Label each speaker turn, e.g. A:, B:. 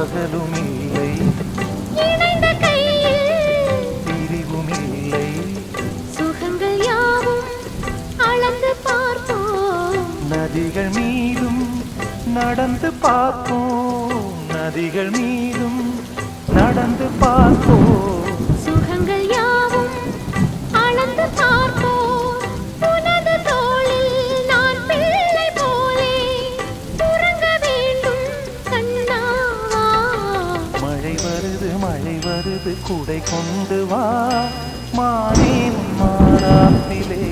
A: பகலும் இல்லை,
B: இணைந்த கையில்
A: பிரிவும் இல்லை.
B: சுகங்கள் யாவும் அளந்து பார்ப்போம்,
A: நதிகள் மீதும் நடந்து பார்ப்போம், நதிகள் மீதும் நடந்து பார்ப்போம்.
B: சுகங்கள் யாவும் அளந்து பார்ப்போம். உனது தோளில் நான் பிள்ளை போலே உறங்க வேண்டும் கண்ணாவா.
A: மழை வருது மழை வருது குடை கொண்டு வா, மானே மாறாப்பிலே